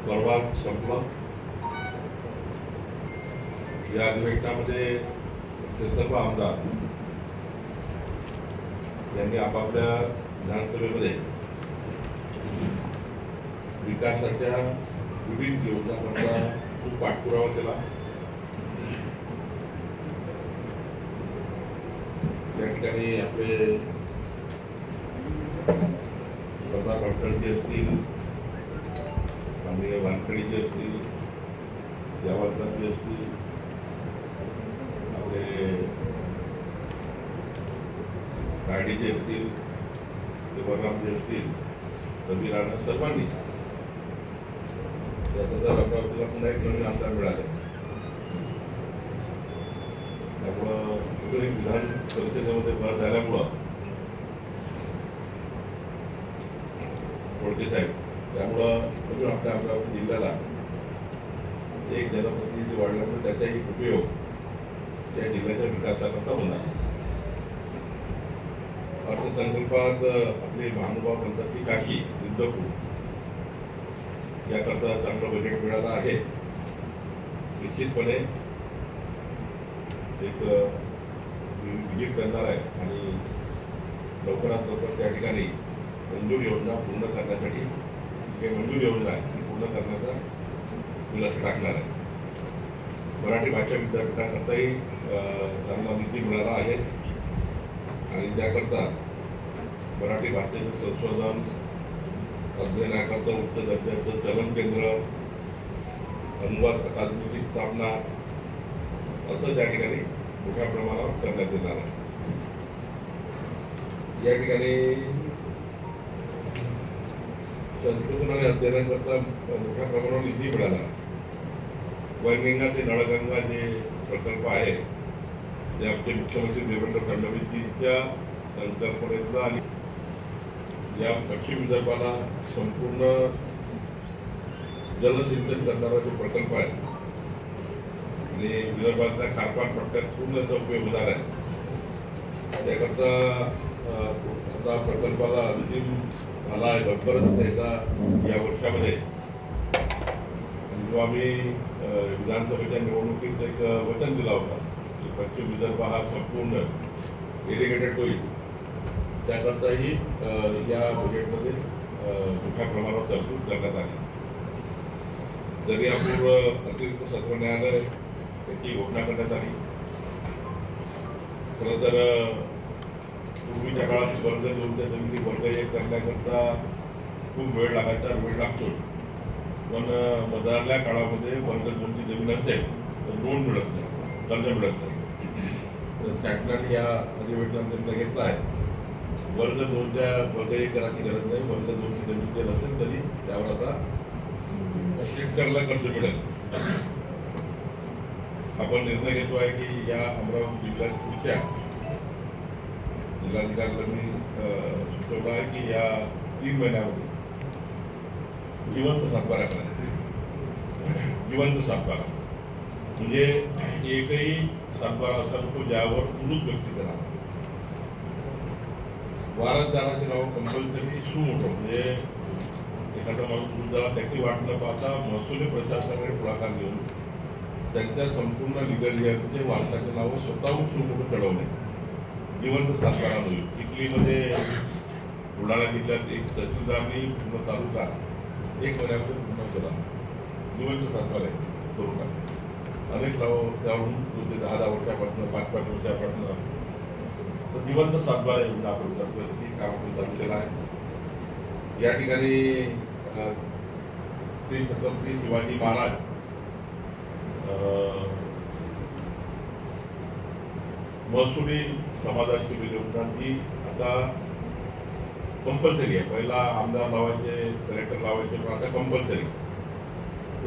परवा संपला. या अधिवेशनामध्ये ते सर्व आमदार यांनी आपापल्या विधानसभेमध्ये विकासाच्या विविध योजनांचा खूप पाठपुरावा केला. या ठिकाणी आपले प्रताप खडसे असतील, आणि वानखडेजी असतील, जावळकरजी असतील, आपले गाडीचे असतील, देवरामजी असतील, रवी राणा, सर्वांनी याचा जर अमरावतीला पुन्हा एक नवीन आमदार मिळाले. त्यामुळं विधान परिषदेमध्ये भर झाल्यामुळं कोळके साहेब, त्यामुळं अजून आपल्या अमरावती जिल्ह्याला एक जनप्रतिनिधी वाढल्यामुळे त्याचाही उपयोग त्या जिल्ह्याच्या विकासाकरता होणार. अर्थसंकल्पात आपले महानुभाव म्हणतात की काशी, इंदपूर याकरता चांगलं बजेट मिळालं आहे. निश्चितपणे एक विजिट करणार आहे आणि लवकरात लवकर त्या ठिकाणी मंजूर योजना पूर्ण करण्यासाठी जे मंजूर योजना आहे ती पूर्ण करण्याचा लक्ष टाकणार आहे. मराठी भाषा विद्यापीठाकरताही चांगला निधी मिळाला आहे आणि त्याकरता मराठी भाषेचं संशोधन अध्ययनाकरता उच्च दर्जाचं चलन केंद्र, अनुवाद अकादमीची स्थापना असं त्या ठिकाणी मोठ्या प्रमाणावर करण्यात येणार आहे. या ठिकाणी संशोधन आणि अध्ययनाकरता मोठ्या प्रमाणावर निधी मिळाला. वैनगंगा ते नळगंगा जे प्रकल्प आहे ते आमचे मुख्यमंत्री देवेंद्र फडणवीसजींच्या संकल्पनेचा आणि या पश्चिम विदर्भाला संपूर्ण जलसिंचन करणारा जो प्रकल्प आहे आणि विदर्भातल्या खारपाट पट्ट्यात पूर्ण याचा उपयोग होणार आहे. त्याकरता आता प्रकल्पाला अंतिम झाला आहे लवकरच त्याचा या वर्षामध्ये. जो आम्ही विधानसभेच्या निवडणुकीत एक वचन दिला होता की पश्चिम विदर्भ हा संपूर्ण इरिगेटेड होईल, त्याकरताही या बजेटमध्ये मोठ्या प्रमाणावर तरतूद करण्यात आली. दर्यापूर अतिरिक्त सत्र न्यायालय याची घोषणा करण्यात आली. खरं तर पूर्वीच्या काळात वर्ग 2च्या जमिनी वर्ग 1 करण्याकरता खूप वेळ लागायचा, वेळ लागतो. पण मधारल्या काळामध्ये वर्ग 2ची जमीन असेल तर लोन मिळत नाही, कर्ज मिळत नाही. तर शासनाने या अधिवेशनात निर्णय घेतला आहे वर्ग 2च्या वर्ग 1 करायची गरज नाही. वर्ग 2ची जमीन जर असेल तरी त्यावर आता शेतकऱ्याला कर्ज मिळेल. आपण निर्णय घेतो आहे की या अमरावती जिल्ह्याच्या जिल्हाधिकाऱ्याला मी सुचवलं आहे की या 3 महिन्यामध्ये जिवंत सातबारा करायचा. जिवंत सातबारा म्हणजे एकही सातबारा असा नको ज्यावर मृत व्यक्ती करा. वारसदाराचे नाव कंपल्सरी सुमोटो, म्हणजे एखादा माणूस मृत झाला त्याची वाट न पाहता महसुली प्रशासनाकडे पुढाकार घेऊन त्यांच्या संपूर्ण लिगल वारसाचे नावं स्वतःहून सुमोटो चढवणे. जिवंत सातबारा होईल. चिखलीमध्ये बुलढाणा जिल्ह्यात एक तहसीलदारनी पूर्ण तालुका 1 महिन्यामध्ये पूर्ण केला. जिवंत सातबारा स्वरूपात अनेक नाव त्यावरून 10 वर्षापासून 5-5 वर्षापासून तर जिवंत सातबारा योजना आपण करतोय. ती काम आपण चालू केलं आहे. या ठिकाणी श्री छत्रपती शिवाजी महाराज महसुली समाजाची योजना ती आता कंपल्सरी आहे. पहिला आमदार लावायचे, कलेक्टर लावायचे, पण आता कंपल्सरी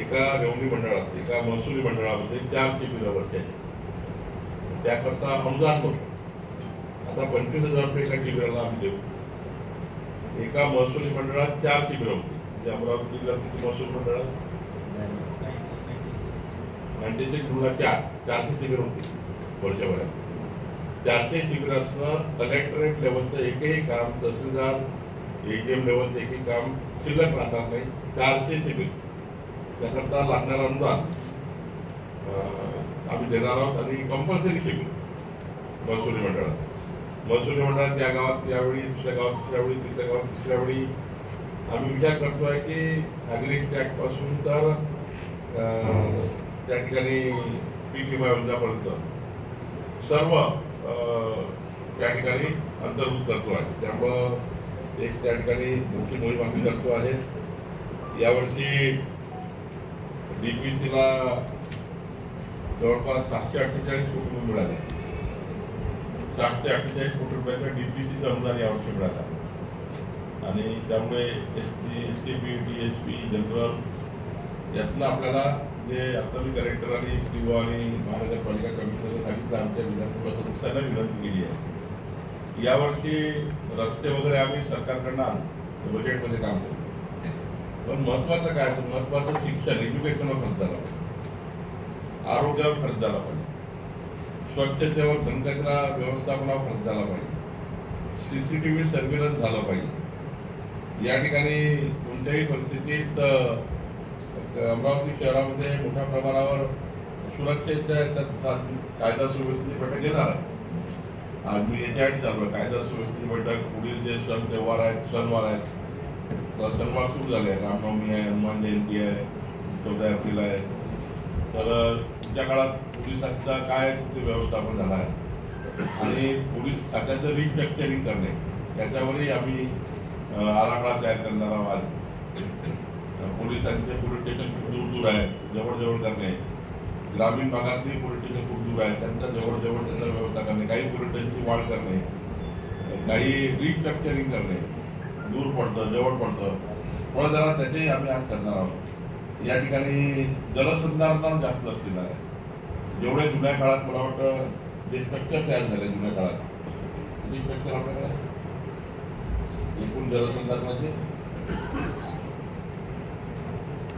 एका रेवन्यू मंडळात, एका महसुली मंडळामध्ये 4 शिबिरं वर्षाची. त्याकरता अनुदान नव्हतं. आता 25,000 रुपये एका शिबिराला आम्ही देऊ. एका महसुली मंडळात 4 शिबिरं होती. म्हणजे अमरावती जिल्ह्यात किती महसूल मंडळात 400 शिबिरं होती वर्षभरात. 400 शिबिरातनं कलेक्टरेट लेवलचं एकही काम, तहसीलदार AGM लेवलचं एकही काम शिल्लक राहणार नाही. 400 शिबिर त्याकरता लागणारं अनुदान आम्ही देणार आहोत आणि कंपल्सरी शिकू महसुली मंडळात. महसुली मंडळात त्या गावात यावेळी, दुसऱ्या गावात तिसऱ्या वेळी, तिसऱ्या गावात तिसऱ्या वेळी आम्ही विचार करतोय की ॲग्री टॅक्स पासून तर त्या ठिकाणी पीक विमा योजनापर्यंत सर्व त्या ठिकाणी अंतर्भूत करतो आहे. त्यामुळं एक त्या ठिकाणी मोठी मोहीम आम्ही करतो आहे. यावर्षी DPCला जवळपास 748 कोटी रुपये मिळाले. 748 कोटी रुपयाचं DPCचं अनुदान यावर्षी मिळालं आणि त्यामुळे ST, SCP, DSP, जनरल यातनं आपल्याला जे आता मी कलेक्टर आणि CO आणि महानगरपालिका कमिशनर सांगितलं आमच्या विधानसभा सदस्यांना विनंती केली आहे. यावर्षी रस्ते वगैरे आम्ही सरकारकडनं आणू, बजेटमध्ये काम करू. पण महत्वाचं काय तर महत्वाचं शिक्षण, एज्युकेशनवर खर्च झाला पाहिजे, आरोग्यावर खर्च झाला पाहिजे, स्वच्छतेवर, घनकचरा व्यवस्थापनावर खर्च झाला पाहिजे, CCTV सर्व्हिलन्स झालं पाहिजे. या ठिकाणी कोणत्याही परिस्थितीत अमरावती शहरामध्ये मोठ्या प्रमाणावर सुरक्षेच्या कायदा सुव्यवस्थेची बैठक घेणार आहे. आज मी याच्यासाठी चालू आहे. कायदा सुव्यवस्थेची बैठक, पुढील जे सण त्योहार आहेत, सणवार आहेत, सणवार सुरू झाले आहेत. रामनवमी आहे, हनुमान जयंती आहे, 14 एप्रिल आहे. तर त्या काळात पोलिसांचा काय व्यवस्थापन झालं आहे आणि पोलीस खात्याचं रिस्ट्रक्चरिंग करणे याच्यावरही आम्ही आराखडा तयार करणार आहोत. पोलिसांचे पोलीस स्टेशन खूप दूर दूर आहे, जवळजवळ करणे. ग्रामीण भागातली पोलीस स्टेशन खूप दूर आहे, त्यांच्या जवळजवळ त्यांचा व्यवस्था करणे. काही पोलीस स्टेशनची वाढ करणे, काही रिस्ट्रक्चरिंग करणे. दूर पडतं, जवळ पडतं, थोडं जरा त्याचे आम्ही आज करणार आहोत. या ठिकाणी जलसंधारणात जास्त लक्ष देणार आहे. जेवढे जुन्या काळात मला वाटतं जे स्ट्रक्चर तयार झाले जुन्या काळात, ते स्ट्रक्चर आपल्याकडे एकूण जलसंधारणाचे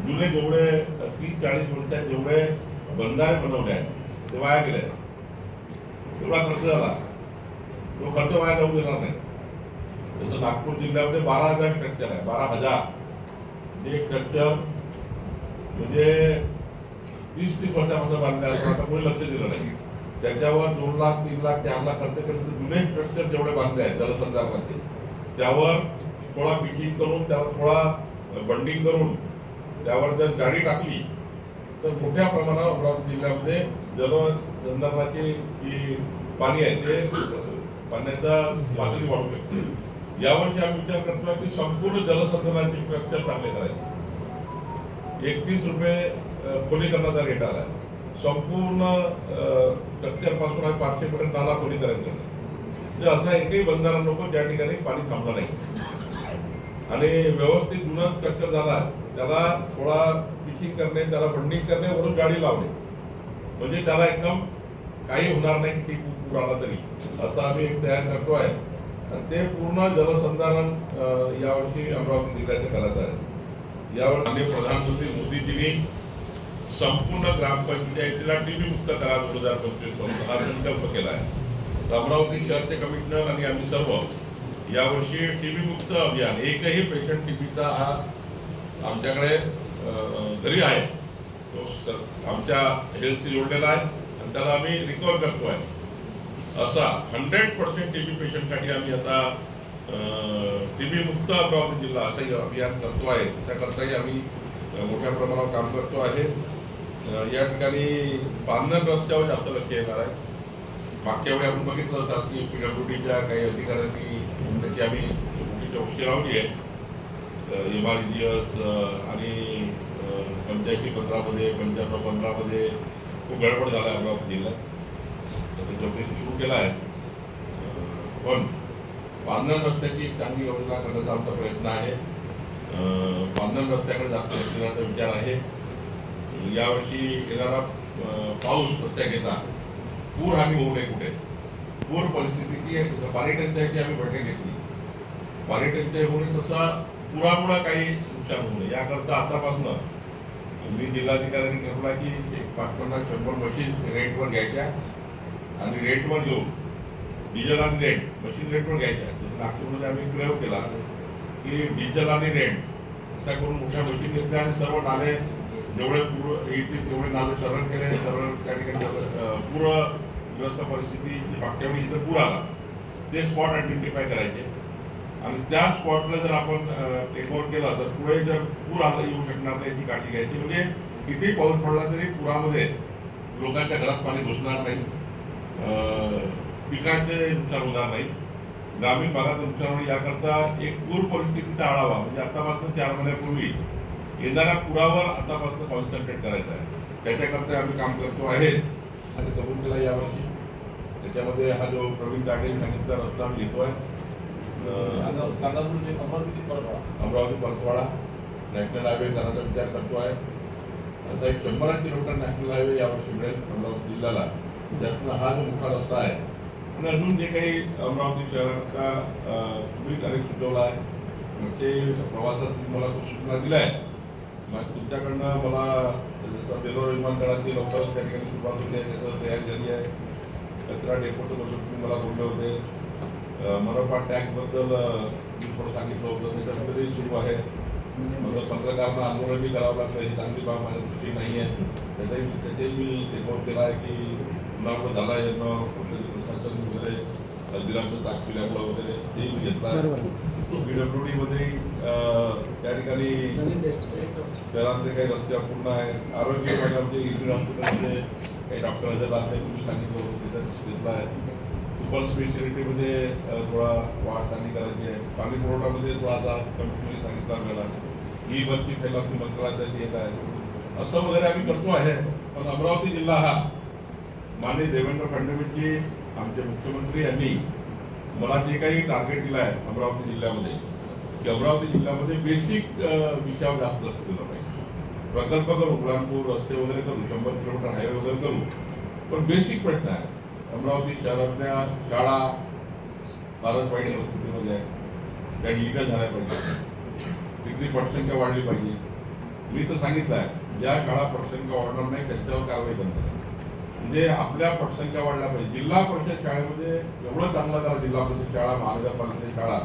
जुने जेवढे 30-40 वर्षात जेवढे बंधारे बनवले आहेत ते वाया गेले. तेवढा खर्च झाला, तो खर्च वाया जाऊ देणार नाही. जसं नागपूर जिल्ह्यामध्ये 12,000 स्ट्रक्चर आहे. 12,000 जे स्ट्रक्चर म्हणजे 30-30 वर्षापासून बांधले आहे. आता कोणी लक्ष दिलं नाही. त्याच्यावर 2 लाख, 3 लाख, 4 लाख खर्च करून जुने स्ट्रक्चर जेवढे बांधले आहेत जलसंधारणाचे, त्यावर थोडा पिचिंग करून, त्यावर थोडा बंडिंग करून, त्यावर जर गाडी टाकली तर मोठ्या प्रमाणावर अमरावती जिल्ह्यामध्ये जलसंधारणाची जी पाणी आहे ते पाण्याचा पातळी वाढू शकते. यावर्षी आम्ही विचार करतो की संपूर्ण जलसंधारणाचे स्ट्रक्चर चांगले करायचे. 31 रुपये खोलीकरणाचा रेट आला. संपूर्ण स्ट्रक्चर पासून 500 पर्यंत नाला खोली करायचा. म्हणजे असा एकही बंधारा नको ज्या ठिकाणी पाणी थांबलं नाही. आणि व्यवस्थित जुना स्ट्रक्चर झाला त्याला थोडा पिचिंग करणे, त्याला बंडिंग करणे, वरून गाडी लावणे, म्हणजे त्याला एकदम काही होणार नाही की पूर आला तरी, असं आम्ही एक तयार करतो आहे. आणि ते पूर्ण जलसंधारण यावर्षी अमरावती जिल्ह्याचे करायचं आहे. यावर माननीय प्रधानमंत्री मोदीजींनी संपूर्ण ग्रामपंचायतीला TB मुक्त करा 2025 हा संकल्प केला आहे. अमरावती शहरचे कमिशनर आणि आम्ही सर्व यावर्षी TB मुक्त अभियान, एकही पेशंट TBचा हा आमच्याकडे घरी आहे, तो आमच्या हेल्थशी जोडलेला आहे आणि त्याला आम्ही रिकवर करतो आहे. असा 100% TB पेशंटसाठी आम्ही आता TB मुक्त अमरावती जिल्हा असंही अभियान करतो आहे. त्याकरताही आम्ही मोठ्या प्रमाणावर काम करतो आहे. या ठिकाणी बांधण रस्त्यावर जास्त लक्ष येणार आहे. मागच्या वेळी आपण बघितलं असाल की PWDच्या काही अधिकाऱ्यांनी त्याची आम्ही मोठी चौकशी लावली आहे. MRGS आणि 85-15 मध्ये 95-15 मध्ये खूप गडबड झाला आहे अमरावती जिल्ह्यात. तर चौकशी सुरू केला आहे. पण बांधण रस्त्याची एक चांगली योजना करण्याचा आमचा प्रयत्न आहे. बांधण रस्त्याकडे जास्त लक्ष देण्याचा विचार आहे. यावर्षी येणारा पाऊस प्रत्येक घेता पूर हानी होऊ नये कुठे. पूर परिस्थितीची पाणी टंचाईची आम्ही बैठक घेतली. पाणी टंचाई होणे तसा पुरामुळे काही नुकसान होऊ नये याकरता आतापासून मी जिल्हाधिकाऱ्यांनी ठरवला की 50-100 मशीन रेंटवर घ्यायच्या आणि रेंटवर घेऊन डिझेल आणि रेंट मशीन रेंटवर घ्यायच्या. जसं नागपूरमध्ये आम्ही प्रयोग केला की डिझेल आणि रेंट असा करून मोठ्या मशीन घेतल्या आणि सर्व नाले जेवढे पूर येतील तेवढे नाले सरळ केले, सरळ त्या ठिकाणी पूरग्रस्त परिस्थिती मागच्या वेळी इथं पूर आला ते स्पॉट आयडेंटिफाय करायचे आणि त्या स्पॉटला जर आपण टेक ओव्हर केला तर पुढे जर पूर आला येऊ शकणार नाही याची काळजी घ्यायची. म्हणजे कितीही पाऊस पडला तरी पुरामध्ये लोकांच्या घरात पाणी घुसणार नाही, पिकांचे नुकसान होणार नाही, ग्रामीण भागाचं नुकसान होईल. याकरता एक पूर परिस्थितीचा आढावा म्हणजे आतापासून 4 महिन्यापूर्वी येणाऱ्या पुरावर आतापासून कॉन्सन्ट्रेट करायचं आहे. त्याच्याकरता आम्ही काम करतो आहे आणि कबूल केला यावर्षी. त्याच्यामध्ये हा जो प्रवीण ताडेंनी सांगितलेला रस्ता आम्ही घेतोय अमरावती परतवाडा नॅशनल हायवे करायचा विचार करतो आहे. असा एक 100 किलोमीटर नॅशनल हायवे यावर्षी मिळेल अमरावती जिल्ह्याला. त्यातून हा जो मोठा रस्ता आहे आणि अजून जे काही अमरावती शहराचा तुम्ही तारीख सुचवला आहे मग ते प्रवासात मला खूप सूचना दिल्या आहेत. मग तुमच्याकडनं मला जसं बेलोर विमानतळाची लवकरच त्या ठिकाणी सुरुवात होते आहे त्याचं तयारी झाली आहे. कचरा डेपोचं बद्दल तुम्ही मला बोलले होते. मनपा टॅक्सबद्दल मी थोडं सांगितलं होतं त्याच्यामध्ये सुरू आहे. मला पत्रकारांना आंदोलनही करावं लागतं ही चांगली बाब माझ्या दृष्टी नाही आहे. त्याच्याही मी टेकआउट केला आहे की पुन्हा झाला आहे प्रशासन वगैरे हल्दीरामचं ताक पिल्यामुळं वगैरे तेही मी घेतला आहे. PWDमध्ये त्या ठिकाणी शहरातले काही रस्ते अपूर्ण आहेत. आरोग्य विभागामध्ये इंदिरा हॉस्पिटलमध्ये काही डॉक्टर हजर राहते तुम्ही सांगितलं होतं त्याच्यात घेतला आहे. सुपर स्पेशालिटीमध्ये थोडा वाढ चांगली करायची आहे. पाणी पुरवठ्यामध्ये थोडा आता कमिटीने सांगितला आपल्याला ही बसची फैलावणी मंत्रालयात येत आहे असं वगैरे आम्ही करतो आहे. पण अमरावती जिल्हा हा माननीय देवेंद्र फडणवीसजी आमचे मुख्यमंत्री यांनी मला जे काही टार्गेट दिलं आहे अमरावती जिल्ह्यामध्ये की अमरावती जिल्ह्यामध्ये बेसिक विषयावर जास्त लक्ष दिलं पाहिजे. प्रकल्प करू, उड्डाणपूर रस्ते वगैरे करू, 100 किलोमीटर हायवे वगैरे करू, पण बेसिक प्रश्न आहे. अमरावती शहरातल्या शाळा फारच वाईट परिस्थितीमध्ये आहे. त्या डिजिटल झाल्या पाहिजे, तिथली पटसंख्या वाढली पाहिजे. मी तर सांगितलं आहे ज्या शाळा पटसंख्या वाढणार नाही त्याच्यावर कारवाई करणार. म्हणजे आपल्या पटसंख्या वाढल्या पाहिजे. जिल्हा परिषद शाळेमध्ये एवढं चांगलं करा. जिल्हा परिषद शाळा, महानगरपालिकेच्या शाळा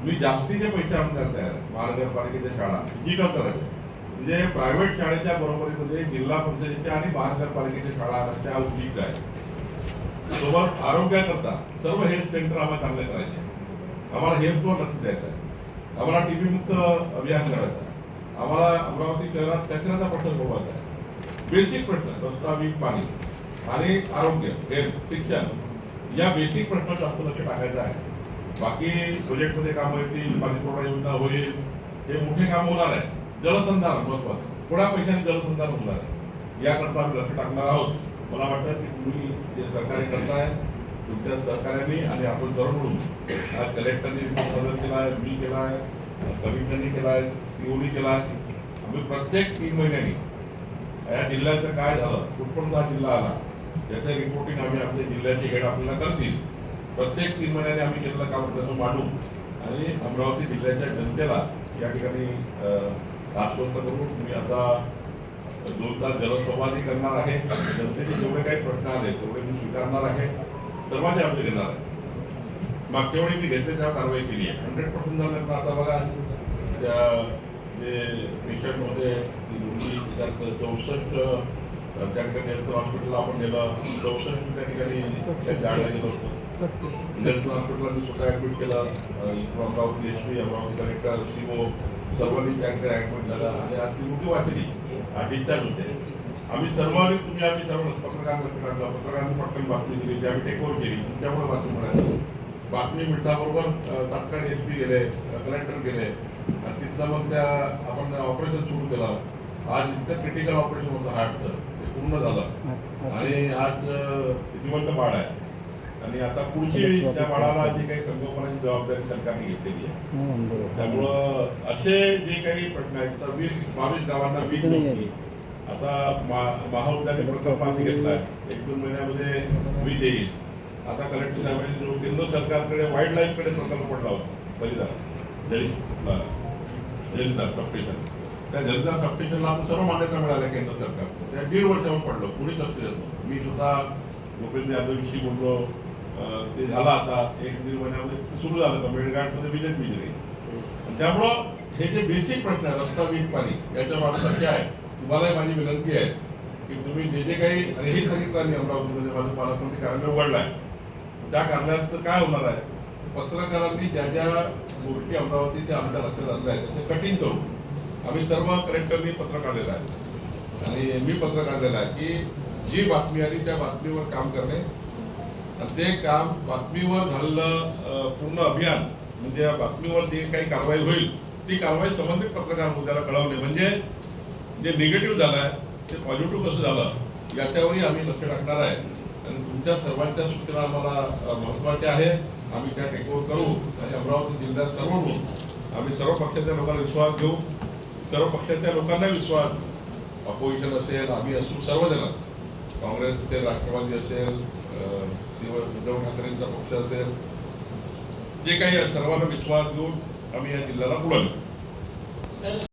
मी जास्तीचे पैसे आणून तयार आहे. महानगरपालिकेच्या शाळा डिजिटल करायच्या म्हणजे प्रायव्हेट शाळेच्या बरोबरीमध्ये जिल्हा परिषदेच्या आणि महानगरपालिकेच्या शाळा त्या उद्दिष्ट आहे. सोबत आरोग्याकरता सर्व हेल्थ सेंटर आम्हाला चांगले करायचे. आम्हाला हेल्थवर लक्ष द्यायचं आहे. आम्हाला TB मुक्त अभियान करायचं आहे. आम्हाला अमरावती शहरात कचऱ्याचा प्रश्न सोडवायचा आहे. बेसिक प्रश्न रस्ता, वीज, पाणी आणि आरोग्य, हेल्थ, शिक्षण या बेसिक प्रश्नात जास्त लक्ष टाकायचं आहे. बाकी प्रोजेक्टमध्ये कामं येतील, पाणी पुरवठा योजना होईल, हे मोठे काम होणार आहे. जलसंधारण महत्वाचं, थोड्या पैशाने जलसंधारण होणार आहे. याकरता आम्ही लक्ष टाकणार आहोत. मला वाटतं की तुम्ही जे सहकार्य करताय तुमच्या सहकार्याने आणि आपण सर्व मिळून आज कलेक्टरने सादर केला आहे, मी केला आहे, कमिशनरने केला आहे, POने केला आहे. आम्ही प्रत्येक 3 महिन्यांनी या जिल्ह्याचं काय झालं, कुठून हा जिल्हा आला याचं रिपोर्टिंग आम्ही आपल्या जिल्ह्याचे हेड आपल्याला करतील. प्रत्येक 3 महिन्याने आम्ही केलेलं काम त्याचं मांडू आणि अमरावती जिल्ह्याच्या जनतेला या ठिकाणी आश्वस्त करू. मी आता 2 तास जलसंवादही करणार आहे. जनतेचे जेवढे काही प्रश्न आले तेवढे मी स्वीकारणार आहे, दरवाजे आमचे घेणार आहे. मागच्या वेळी मी घेतले त्यावर कारवाई केली आहे. 100% झालं. आता बघा त्या जे पेशंटमध्ये त्यात 64 त्या ठिकाणी नेल्सन हॉस्पिटलला आपण गेलं, 64 त्या ठिकाणी जायला गेलो होतो. नेल्सन हॉस्पिटलला मी स्वतः ॲडमिट केलं. Amravati SP, Amravati collector, CO सर्वांनी त्या ठिकाणी ॲडमिट झालं आणि आज ती मोठी वाचली डिस्चार्ज होते. आम्ही सर्वांनी आम्ही सर्व पत्रकारांनी पटकन बातमी दिली, ती आम्ही टेकओव्हर केली. तुमच्यामुळे बातमी मिळाली. बातमी मिळताबरोबर तात्काळ SP गेले, कलेक्टर गेले आणि तिथनं मग त्या आपण ऑपरेशन सुरू केलं. आज इतकं क्रिटिकल ऑपरेशन होतं हार्टचं, ते पूर्ण झालं आणि आज जिवंत बाळ आहे. आणि आता पुढची त्या बाळाला जी काही संगोपनाची जबाबदारी सरकारने घेतलेली आहे. त्यामुळं असे जे काही प्रश्न आहेत, 22 गावांना वीज नव्हती. आता महाउद्याने प्रकल्प आम्ही घेतला आहे. 1-2 महिन्यामध्ये वीज येईल. आता कलेक्टर साहेबांनी जो केंद्र सरकारकडे वाईल्ड लाईफकडे प्रकल्प पडला होता बलिदान जलिदार सबस्टेशन, त्या जलिदार सबस्टेशनला आता सर्व मान्यता मिळाल्या केंद्र सरकारचं. त्या 1.5 वर्षावर पडलं, कुणीच लक्ष देत नव्हतं. मी स्वतः भूपेंद्र यादवशी बोललो, ते झालं आता 1-1.5 महिन्यामध्ये सुरू झालं का मेळघाटमध्ये विजय मिळली. त्यामुळं हे जे बेसिक प्रश्न आहे रस्ता, वीज, पाणी याच्यावर आमचं लक्ष आहे. तुम्हालाही माझी विनंती आहे की तुम्ही जे जे काही, आणि हे सांगितलं मी अमरावतीमध्ये माझं पालकमंत्री कार्यालय उघडलं आहे, त्या कारणात काय होणार आहे, पत्रकारांनी ज्या ज्या गोष्टी अमरावतीच्या आमच्या लक्षात आणल्या आहेत त्याचे कटिंग करू. आम्ही सर्व कलेक्टरनी पत्र काढलेलं आहे आणि मी पत्र काढलेलं आहे की जी बातमी आली त्या बातमीवर काम करणे आणि ते काम बातमीवर झालेलं पूर्ण अभियान म्हणजे या बातमीवर जे काही कारवाई होईल ती कारवाई संबंधित पत्रकार मुद्द्याला कळवणे, म्हणजे जे निगेटिव्ह झालं आहे ते पॉझिटिव्ह कसं झालं याच्यावरही आम्ही लक्ष टाकणार आहे. आणि तुमच्या सर्वांच्या सूचना आम्हाला महत्त्वाच्या आहे. आम्ही त्या टेकओव्हर करू आणि अमरावती जिल्ह्यात सर्व मिळून आम्ही सर्व पक्षाच्या लोकांना विश्वास घेऊ. सर्व पक्षाच्या लोकांना विश्वास, अपोजिशन असेल, आम्ही असू, सर्वजण, काँग्रेस असेल, राष्ट्रवादी असेल, उद्धव ठाकरेंचा पक्ष असेल, जे काही सर्वांना विश्वास घेऊन आम्ही या जिल्ह्याला बोलवलं.